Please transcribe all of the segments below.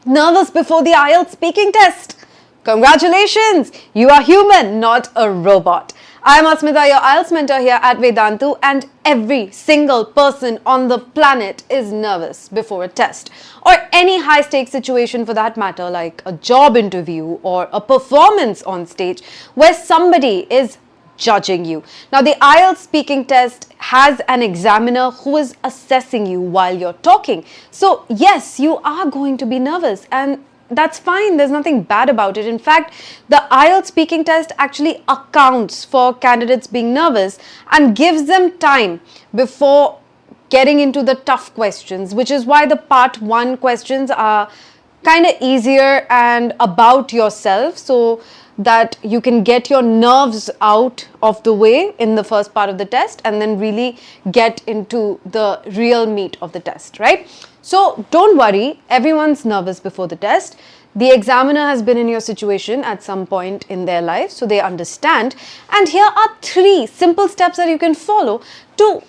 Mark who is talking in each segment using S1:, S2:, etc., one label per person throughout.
S1: Nervous before the IELTS speaking test? Congratulations! You are human, not a robot. I'm Asmita, your IELTS mentor here at Vedantu, and every single person on the planet is nervous before a test or any high stakes situation for that matter, like a job interview or a performance on stage where somebody is judging you. Now, the IELTS speaking test has an examiner who is assessing you while you're talking. So, yes, you are going to be nervous, and that's fine. There's nothing bad about it. In fact, the IELTS speaking test actually accounts for candidates being nervous and gives them time before getting into the tough questions, which is why the part 1 questions are kind of easier and about yourself, so that you can get your nerves out of the way in the first part of the test and then really get into the real meat of the test, right? So don't worry, everyone's nervous before the test. The examiner has been in your situation at some point in their life, so they understand. And here are 3 simple steps that you can follow to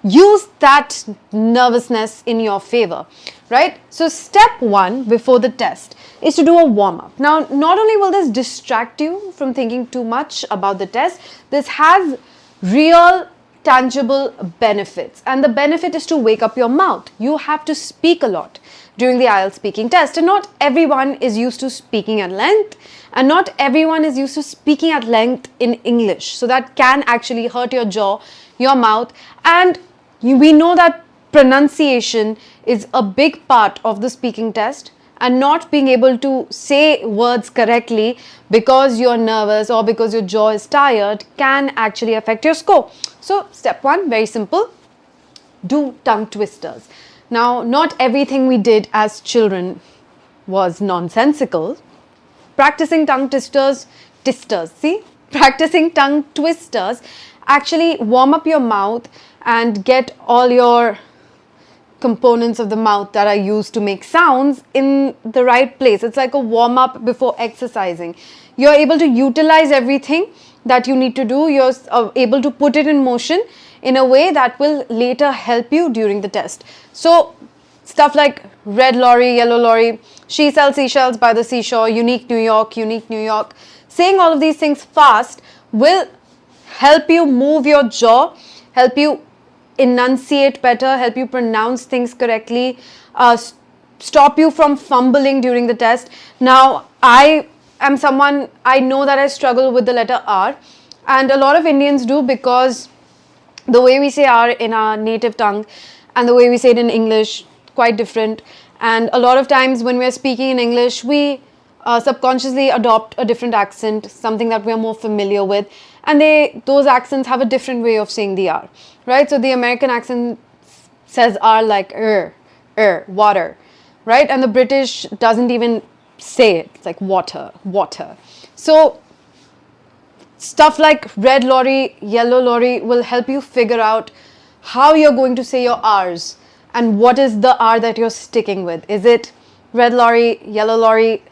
S1: use that nervousness in your favor, right? So step 1 before the test is to do a warm-up. Now, not only will this distract you from thinking too much about the test, this has real tangible benefits, and the benefit is to wake up your mouth. You have to speak a lot during the IELTS speaking test, and not everyone is used to speaking at length, and not everyone is used to speaking at length in English, so that can actually hurt your jaw, your mouth, and we know that pronunciation is a big part of the speaking test, and not being able to say words correctly because you're nervous or because your jaw is tired can actually affect your score. So step 1, very simple, do tongue twisters. Now, not everything we did as children was nonsensical. Practicing tongue practicing tongue twisters actually warm up your mouth and get all your components of the mouth that are used to make sounds in the right place. It's like a warm up before exercising. You're able to utilize everything that you need to do. You're able to put it in motion in a way that will later help you during the test. So stuff like red lorry, yellow lorry, she sells seashells by the seashore, unique New York, unique New York. Saying all of these things fast will help you move your jaw, help you enunciate better, help you pronounce things correctly, stop you from fumbling during the test. Now, I am someone, I know that I struggle with the letter R, and a lot of Indians do, because the way we say R in our native tongue and the way we say it in English, quite different. And a lot of times when we're speaking in English, we subconsciously adopt a different accent, something that we're more familiar with, and those accents have a different way of saying the R, right? So the American accent says R like water, right? And the British doesn't even say it. It's like water. So stuff like red lorry, yellow lorry will help you figure out how you're going to say your R's and what is the R that you're sticking with. Is it red lorry, yellow lorry,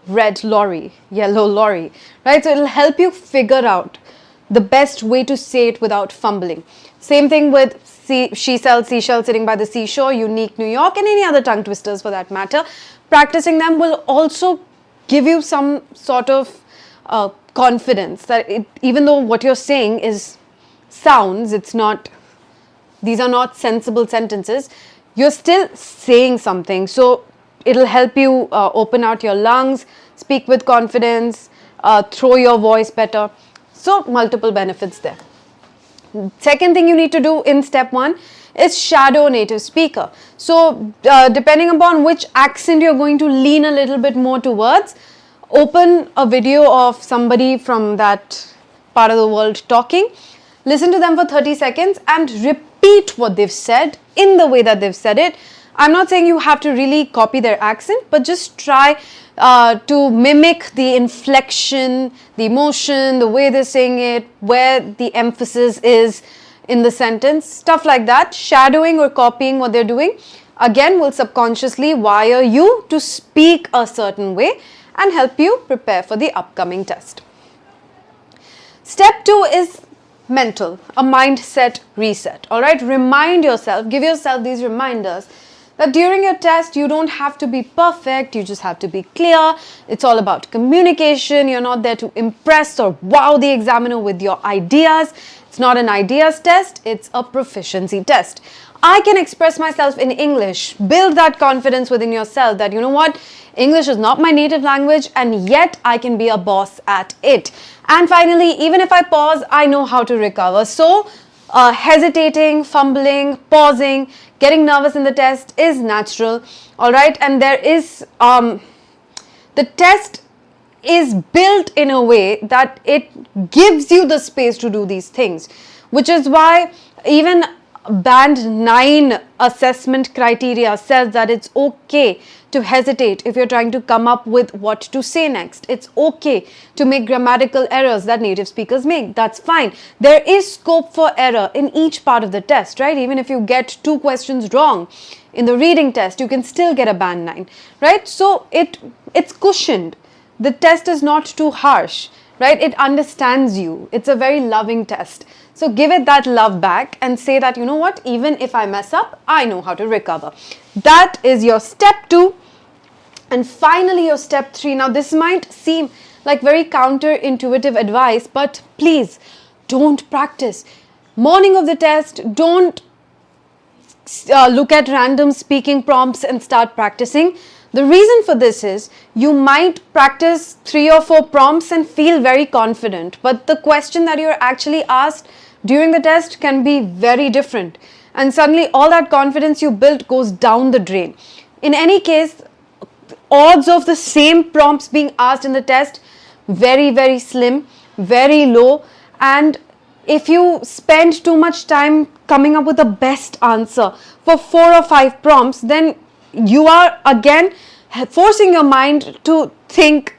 S1: red lorry, yellow lorry, right? So it'll help you figure out the best way to say it without fumbling. Same thing with she sells seashells sitting by the seashore, unique New York, and any other tongue twisters for that matter. Practicing them will also give you some sort of confidence that even though what you're saying is sounds, these are not sensible sentences, you're still saying something. So it'll help you open out your lungs, speak with confidence, throw your voice better. So multiple benefits there. Second thing you need to do in step 1 is shadow a native speaker. So depending upon which accent you're going to lean a little bit more towards, open a video of somebody from that part of the world talking, listen to them for 30 seconds and repeat what they've said in the way that they've said it. I'm not saying you have to really copy their accent, but just try to mimic the inflection, the emotion, the way they're saying it, where the emphasis is in the sentence, stuff like that. Shadowing or copying what they're doing, again, will subconsciously wire you to speak a certain way and help you prepare for the upcoming test. Step 2 is mental, a mindset reset. All right, remind yourself, give yourself these reminders that during your test, you don't have to be perfect, you just have to be clear. It's all about communication. You're not there to impress or wow the examiner with your ideas. It's not an ideas test, it's a proficiency test. I can express myself in English. Build that confidence within yourself that, you know what, English is not my native language and yet I can be a boss at it. And finally, even if I pause, I know how to recover. So, hesitating, fumbling, pausing, getting nervous in the test is natural, all right? And there is, the test is built in a way that it gives you the space to do these things, which is why even band 9 assessment criteria says that it's okay to hesitate if you're trying to come up with what to say next. It's okay to make grammatical errors that native speakers make. That's fine. There is scope for error in each part of the test, right? Even if you get 2 questions wrong in the reading test, you can still get a band 9, right? So it's cushioned. The test is not too harsh, right? It understands you. It's a very loving test. So give it that love back and say that, you know what, even if I mess up, I know how to recover. That is your step 2. And finally, your step 3. Now, this might seem like very counterintuitive advice, but please don't practice. Morning of the test, don't look at random speaking prompts and start practicing. The reason for this is you might practice 3 or 4 prompts and feel very confident, but the question that you're actually asked during the test can be very different. And suddenly all that confidence you built goes down the drain. In any case, odds of the same prompts being asked in the test, very, very slim, very low. And if you spend too much time coming up with the best answer for 4 or 5 prompts, then you are again forcing your mind to think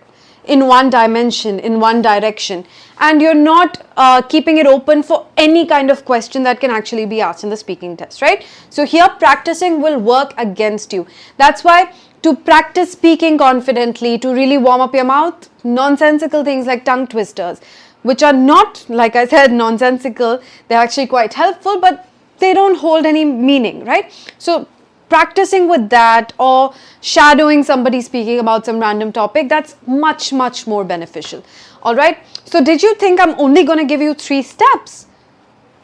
S1: in one dimension, in one direction, and you're not keeping it open for any kind of question that can actually be asked in the speaking test, right? So here practicing will work against you. That's why to practice speaking confidently, to really warm up your mouth, nonsensical things like tongue twisters, which are not, like I said, nonsensical, they're actually quite helpful, but they don't hold any meaning, right? So practicing with that or shadowing somebody speaking about some random topic, that's much, much more beneficial. All right. So did you think I'm only going to give you 3 steps?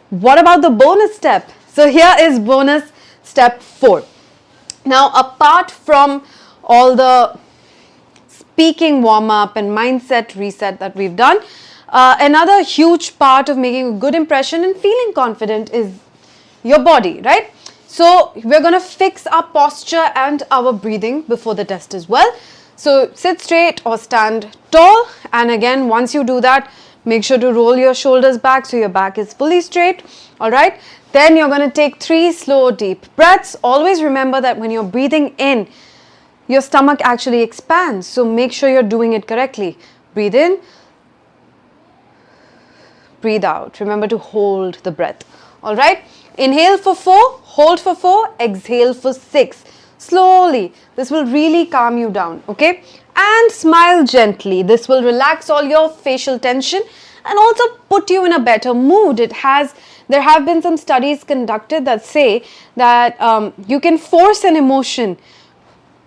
S1: What about the bonus step? So here is bonus step 4. Now, apart from all the speaking warm up and mindset reset that we've done, another huge part of making a good impression and feeling confident is your body, right? So we're going to fix our posture and our breathing before the test as well. So sit straight or stand tall, and again, once you do that, make sure to roll your shoulders back so your back is fully straight. All right. Then you're going to take 3 slow deep breaths. Always remember that when you're breathing in, your stomach actually expands. So make sure you're doing it correctly. Breathe in, breathe out. Remember to hold the breath. All right. Inhale for 4, hold for 4, exhale for 6. Slowly. This will really calm you down. Okay. And smile gently. This will relax all your facial tension and also put you in a better mood. There have been some studies conducted that say that you can force an emotion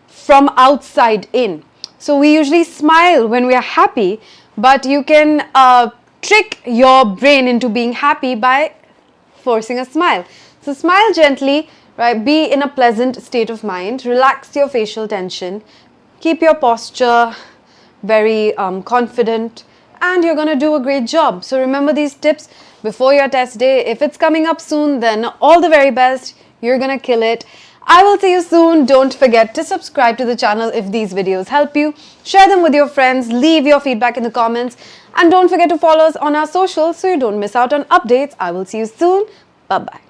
S1: from outside in. So we usually smile when we are happy, but you can trick your brain into being happy by forcing a smile. So smile gently, right? Be in a pleasant state of mind. Relax your facial tension. Keep your posture very confident, and you're going to do a great job. So remember these tips before your test day. If it's coming up soon, then all the very best. You're going to kill it. I will see you soon. Don't forget to subscribe to the channel if these videos help you. Share them with your friends. Leave your feedback in the comments. And don't forget to follow us on our socials so you don't miss out on updates. I will see you soon. Bye-bye.